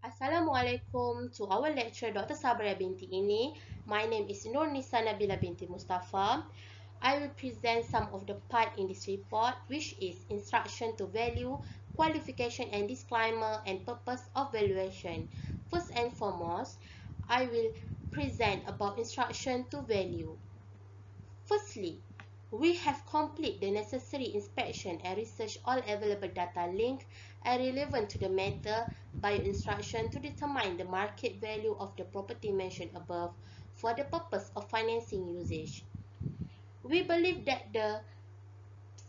Assalamualaikum to our lecturer Dr. Sabariah Binti Eni. My name is NURNISA NABILAH binti MUSTAFA. I will present some of the part in this report, which is instruction to value, qualification and disclaimer, and purpose of valuation. First and foremost, I will present about instruction to value. Firstly, we have completed the necessary inspection and research all available data linked and relevant to the matter by your instruction to determine the market value of the property mentioned above for the purpose of financing usage. We believe that the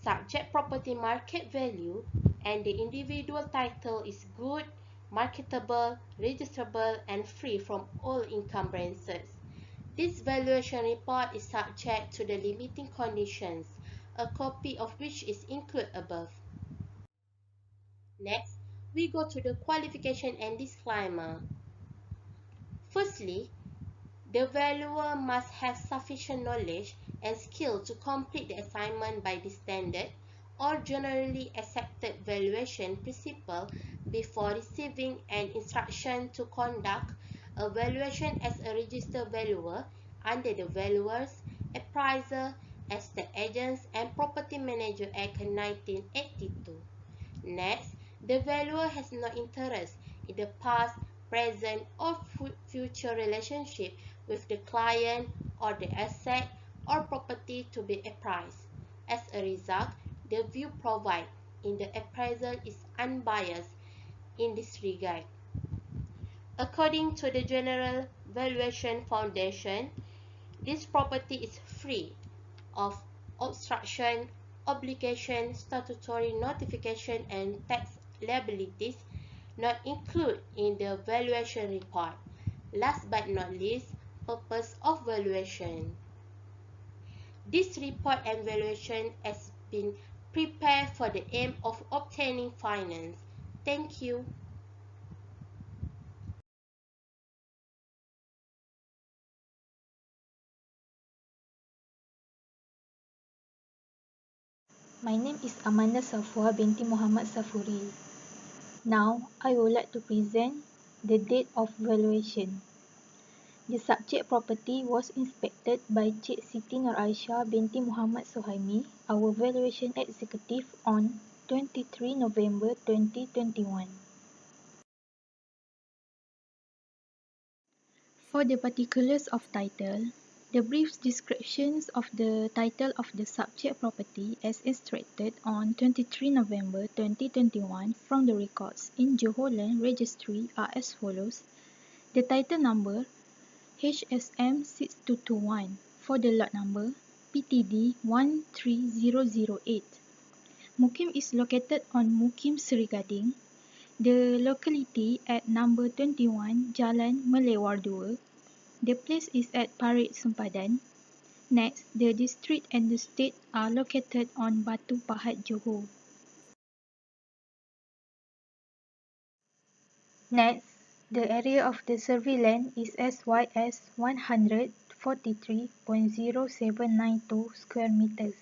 subject property market value and the individual title is good, marketable, registrable, and free from all encumbrances. This valuation report is subject to the limiting conditions, a copy of which is included above. Next, we go to the qualification and disclaimer. Firstly, the valuer must have sufficient knowledge and skill to complete the assignment by the standard or generally accepted valuation principle before receiving an instruction to conduct a valuation as a registered valuer under the Valuers, Appraiser, Estate Agents and Property Manager Act 1982. Next, the valuer has no interest in the past, present or future relationship with the client or the asset or property to be appraised. As a result, the view provided in the appraisal is unbiased in this regard. According to the General Valuation Foundation, this property is free of obstruction, obligation, statutory notification, and tax liabilities not included in the valuation report. Last but not least, purpose of valuation. This report and valuation has been prepared for the aim of obtaining finance. Thank you. My name is SAFWA Binti MOHAMAD SAFURI. Now, I would like to present the date of valuation. The subject property was inspected by Cik Siti NURAISYAH Binti Muhammad SUHAIMI, our valuation executive, on 23 November 2021. For the particulars of title, the brief descriptions of the title of the subject property as extracted on 23 November 2021 from the records in Johor Land Registry are as follows. The title number HSM 6221 for the lot number PTD 13008. Mukim is located on Mukim Seri Gading. The locality at number 21 Jalan Melewar 2. The place is at Parit Sempadan. Next, the district and the state are located on Batu Pahat, Johor. Next, the area of the survey land is SYS 143.0792 square meters.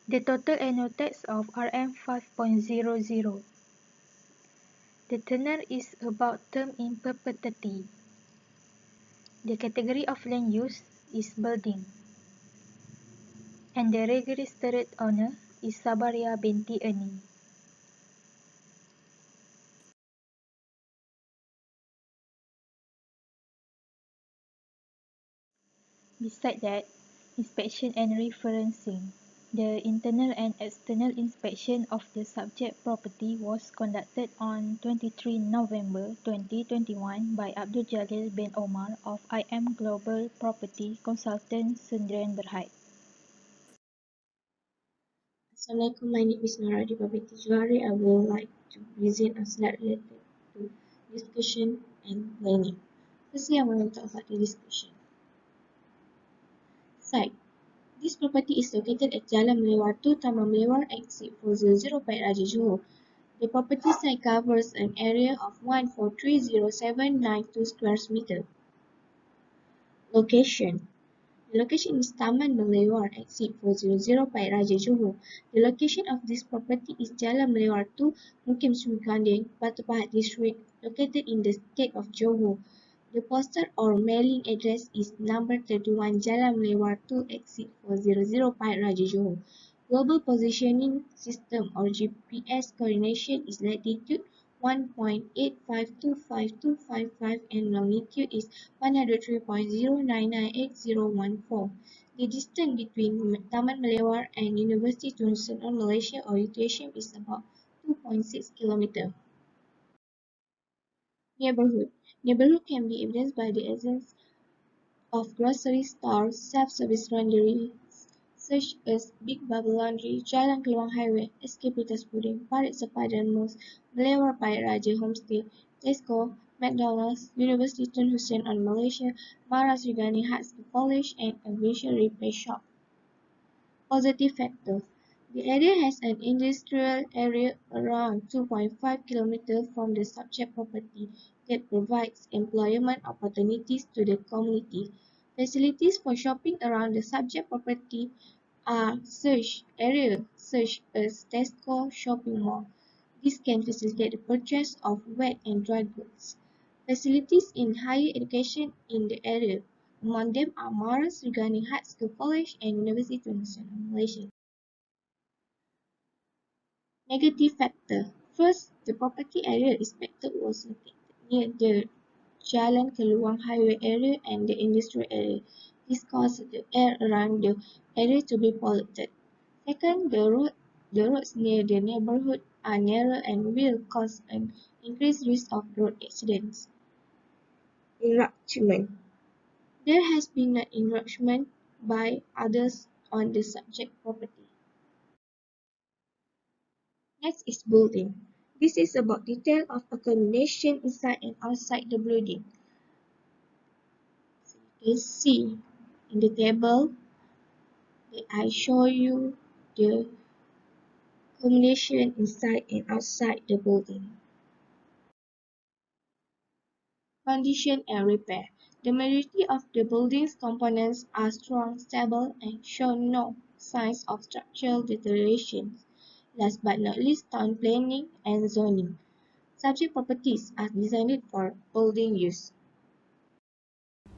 The total annual tax of RM 5.00. The tenure is about term in perpetuity. The category of land use is building. And the registered owner is Sabariah Binti Eni. Besides that, inspection and referencing. The internal and external inspection of the subject property was conducted on 23 November 2021 by Abdul Jalil bin Omar of IM Global Property Consultant Sendirian Berhad. Assalamualaikum, my name is ADIBAH Binti JUHARI. I would like to present a slide related to discussion and planning. Firstly, I want to talk about the discussion. Site. This property is located at Jalan Melewar 2, Taman Melewar, exit 4004 Raja Johor. The property site covers an area of 1430792 square meters. Location. The location is Taman Melewar, exit 400 by Raja Johor. The location of this property is Jalan Melewar 2, Mukim Sumikanding, Batu Pahat District, located in the state of Johor. The postal or mailing address is number 31 Jalan Melewar 2, exit 400 by Raja Johor. Global Positioning System or GPS coordination is latitude 1.8525255 and longitude is 103.0998014. The distance between Taman Melewar and University Tun Nasional Malaysia or UTM is about 2.6 km. Neighborhood. Neighborhood can be evidenced by the essence of grocery stores, self-service laundries, such as Big Bubble Laundry, Jalan Keluang Highway, SK Pitas Puding, Parit Sepadan Mos, Melewar Paya Raja Homestay, Tesco, McDonald's, University Tun Hussein on Malaysia, Maras Regani High School College, and Aviation Repair Shop. Positive factor. The area has an industrial area around 2.5 km from the subject property that provides employment opportunities to the community. Facilities for shopping around the subject property are such areas such as Tesco shopping mall. This can facilitate the purchase of wet and dry goods. Facilities in higher education in the area. Among them are Maras Regani High School College and University Tun Nasional Malaysia. Negative factor. First, the property area inspected was located near the Jalan Keluang Highway area and the industrial area. This caused the air around the area to be polluted. Second, the roads near the neighborhood are narrow and will cause an increased risk of road accidents. Enlargement. There has been an enlargement by others on the subject property. Next is building. This is about detail of accommodation inside and outside the building. So you can see in the table that I show you the accommodation inside and outside the building. Condition and repair. The majority of the building's components are strong, stable, and show no signs of structural deterioration. Last but not least, town planning and zoning. Subject properties are designed for building use.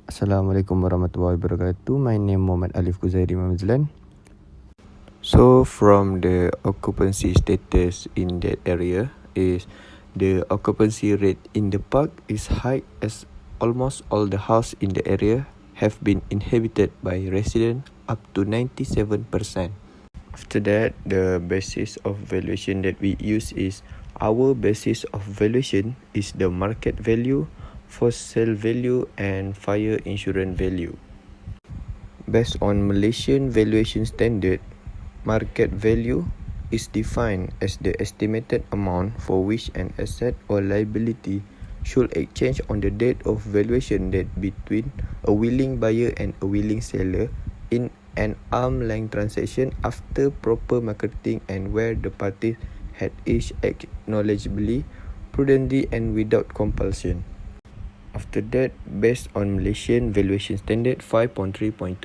Assalamualaikum warahmatullahi wabarakatuh. My name Muhammad Aliff Khuzairi MAZELAN. So from the occupancy status in that area is the occupancy rate in the park is high as almost all the houses in the area have been inhabited by residents up to 97%. After that, the basis of valuation that we use is our basis of valuation is the market value, for sale value and fire insurance value. Based on Malaysian valuation standard, market value is defined as the estimated amount for which an asset or liability should exchange on the date of valuation that between a willing buyer and a willing seller in an arm's length transaction after proper marketing and where the parties had each acknowledgeably, prudently and without compulsion. After that, based on Malaysian valuation standard 5.3.2.9,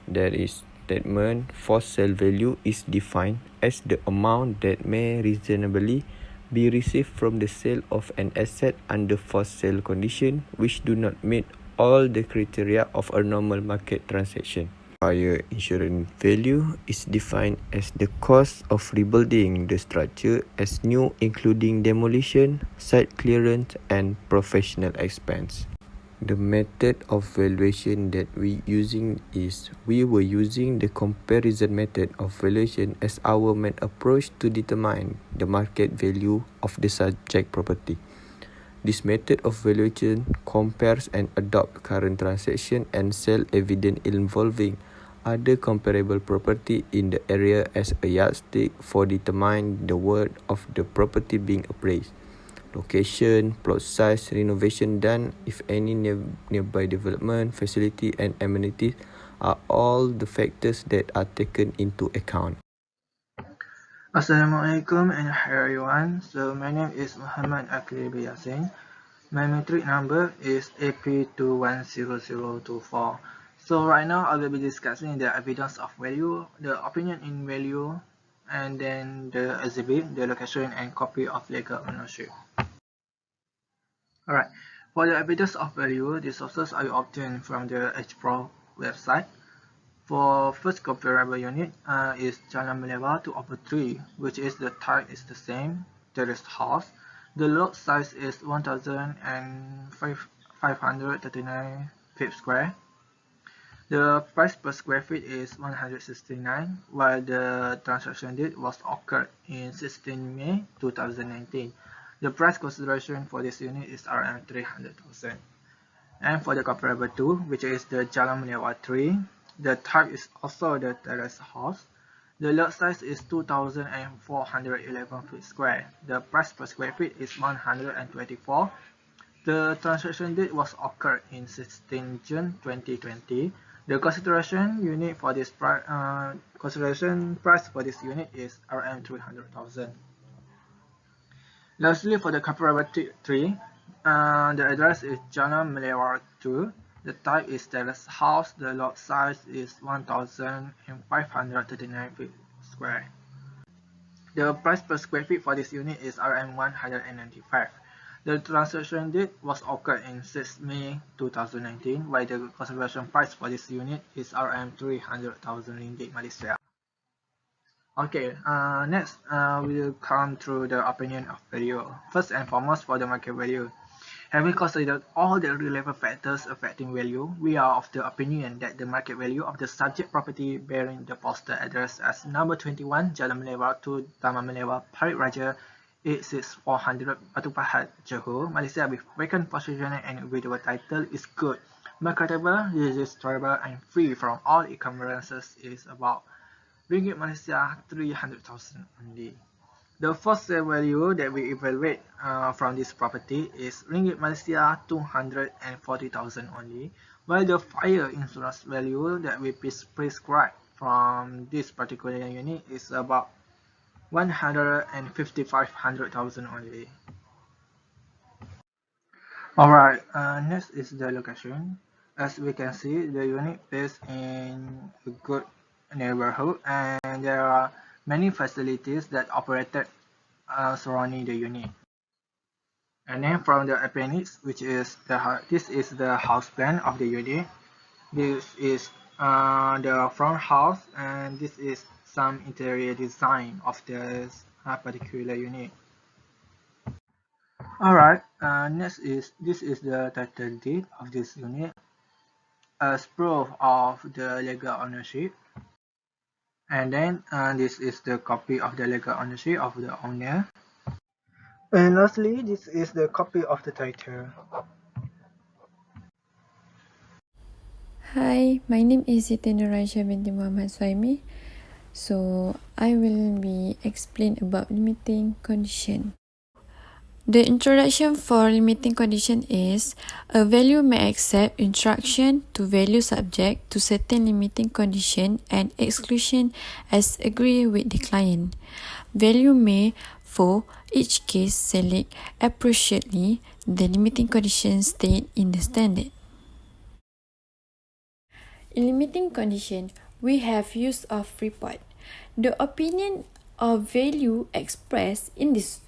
there is statement for sale value is defined as the amount that may reasonably be received from the sale of an asset under for sale condition which do not meet all the criteria of a normal market transaction. Fire insurance value is defined as the cost of rebuilding the structure as new, including demolition, site clearance and professional expense. The method of valuation that we were using the comparison method of valuation as our main approach to determine the market value of the subject property. This method of valuation compares and adopts current transaction and sale evidence involving other comparable property in the area as a yardstick for determining the worth of the property being appraised. Location, plot size, renovation done, if any nearby development, facility and amenities are all the factors that are taken into account. Assalamualaikum and hi everyone. So my name is MOHAMAD YASIN. My metric number is AP210024. So right now I will be discussing the evidence of value, the opinion in value, and then the exhibit, the location and copy of legal ownership. Alright, for the evidence of value, the sources are obtained from the HPRO website. For first comparable unit is Jalan Melewah 2/3, which is the type is the same, terraced house. The lot size is 1,539 feet square. The price per square feet is 169, while the transaction date was occurred in 16 May 2019. The price consideration for this unit is around 300,000. And for the comparable 2, which is the Jalan Melewah 3, the type is also the terrace house. The lot size is 2,411 feet square. The price per square feet is 124. The transaction date was occurred in 16 June 2020. The consideration unit for this consideration price for this unit is around 300,000. Lastly, for the comparable 3, the address is Jalan Melewah 2. The type is terrace house. The lot size is 1,539 feet square. The price per square feet for this unit is around 195. The transaction date was occurred in 6 May 2019, while the consideration price for this unit is around 300,000 ringgit Malaysia. Okay, next we will come through the opinion of value. First and foremost, for the market value. Having considered all the relevant factors affecting value, we are of the opinion that the market value of the subject property bearing the postal address as number 21 Jalan Melewah 2 Taman Melewah Parit Raja 86400 Batu Pahat, Johor, Malaysia with vacant possession and individual title is good, marketable, registrable and free from all encumbrances is about ringgit Malaysia 300,000 only. The first sale value that we evaluate from this property is ringgit Malaysia 240,000 only, while the fire insurance value that we prescribe from this particular unit is about 155,000 only. Alright, next is the location. As we can see, the unit is in a good neighborhood and there are many facilities that operated surrounding the unit. And then from the appendix, which is this is the house plan of the unit. This is the front house, and this is some interior design of this particular unit. Alright, next is this is the title deed of this unit as proof of the legal ownership. And then this is the copy of the legal ownership of the owner. And lastly, this is the copy of the title. Hi, my name is SITI NURAISYAH binti Muhammad SUHAIMI. So I will be explain about limiting condition. The introduction for limiting condition is a value may accept instruction to value subject to certain limiting condition and exclusion as agreed with the client. Value may, for each case, select appropriately the limiting conditions stated in the standard. In limiting condition, we have use of report. The opinion of value expressed in this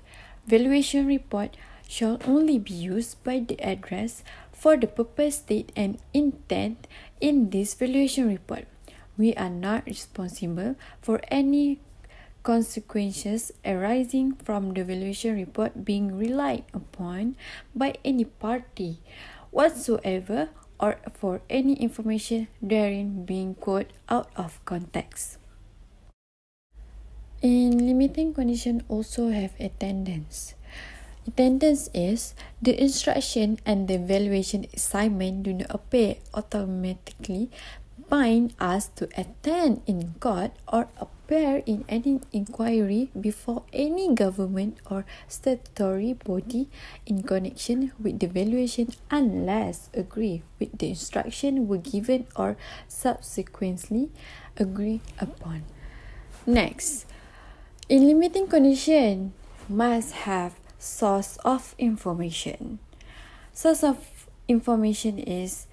valuation report shall only be used by the address for the purpose state and intent in this valuation report. We are not responsible for any consequences arising from the valuation report being relied upon by any party whatsoever or for any information therein being quoted out of context. In limiting condition also have attendance. Attendance is the instruction and the valuation assignment do not appear automatically bind us to attend in court or appear in any inquiry before any government or statutory body in connection with the valuation unless agree with the instruction were given or subsequently agreed upon. Next, in limiting condition must have source of information. Source of information is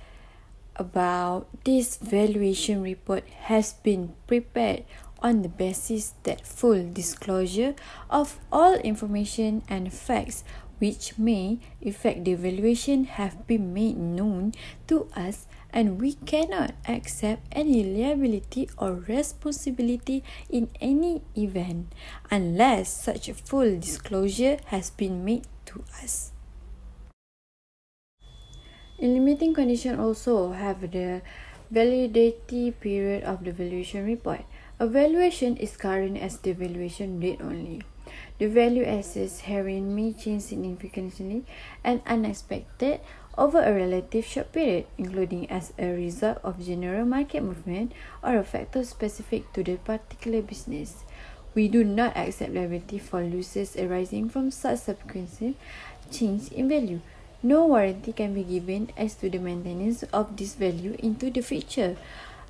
about this valuation report has been prepared on the basis that full disclosure of all information and facts which may affect the valuation have been made known to us, and we cannot accept any liability or responsibility in any event unless such a full disclosure has been made to us. In limiting condition also have the validity period of the valuation report. A valuation is current as the valuation date only. The value assessed herein may change significantly and unexpected over a relative short period, including as a result of general market movement or a factor specific to the particular business. We do not accept liability for losses arising from such subsequent change in value. No warranty can be given as to the maintenance of this value into the future.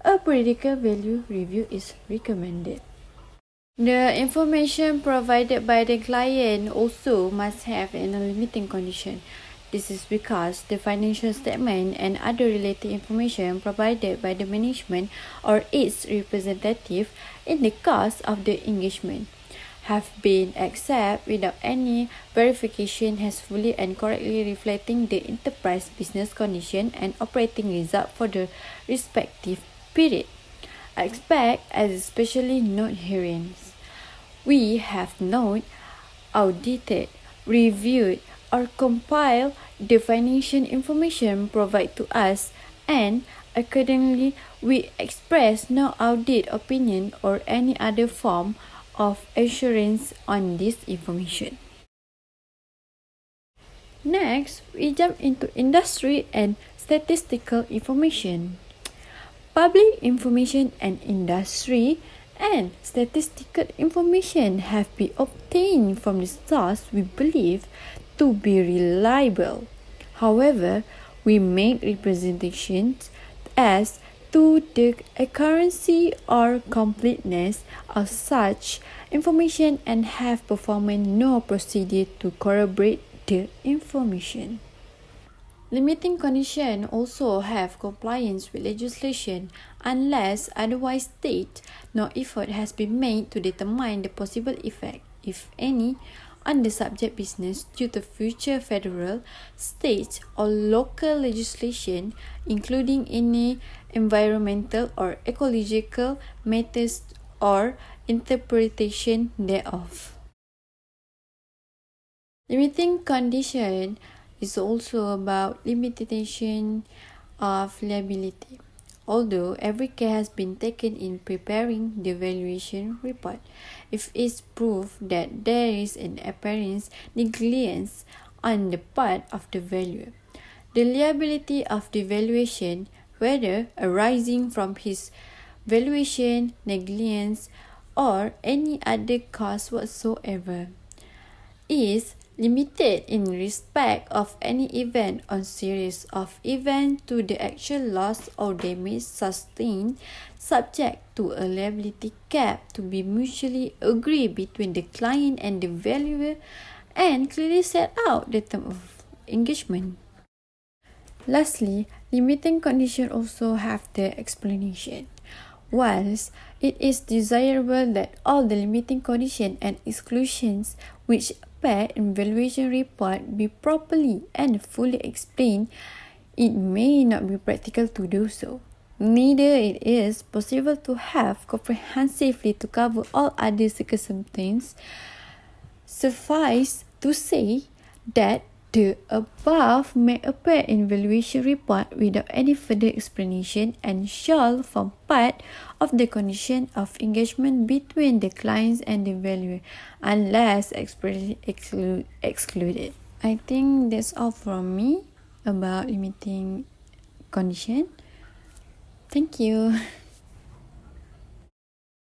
A periodical value review is recommended. The information provided by the client also must have a limiting condition. This is because the financial statement and other related information provided by the management or its representative in the course of the engagement have been accepted without any verification as fully and correctly reflecting the enterprise business condition and operating result for the respective period. Expect as especially note herein. We have not audited, reviewed, or compiled the financial information provided to us, and accordingly we express no audit opinion or any other form of assurance on this information. Next, we jump into industry and statistical information. Public information and industry and statistical information have been obtained from the source we believe to be reliable. However, we make representations as to the accuracy or completeness of such information and have performed no procedure to corroborate the information. Limiting condition also have compliance with legislation unless otherwise stated. No effort has been made to determine the possible effect, if any, on the subject business due to future federal, state, or local legislation, including any environmental or ecological matters or interpretation thereof. Limiting condition is also about limitation of liability. Although every care has been taken in preparing the valuation report, if it's proved that there is an apparent negligence on the part of the valuer, the liability of the valuation, whether arising from his valuation, negligence, or any other cause whatsoever, is limited in respect of any event or series of events to the actual loss or damage sustained, subject to a liability cap to be mutually agreed between the client and the valuer and clearly set out the term of engagement. Lastly, limiting conditions also have the explanation. Whilst it is desirable that all the limiting conditions and exclusions which appear in valuation report be properly and fully explained, it may not be practical to do so. Neither it is possible to have comprehensively to cover all other circumstances. Suffice to say that the above may appear in valuation report without any further explanation and shall form part of the condition of engagement between the clients and the valuer unless expressly excluded. I think that's all from me about limiting condition. Thank you.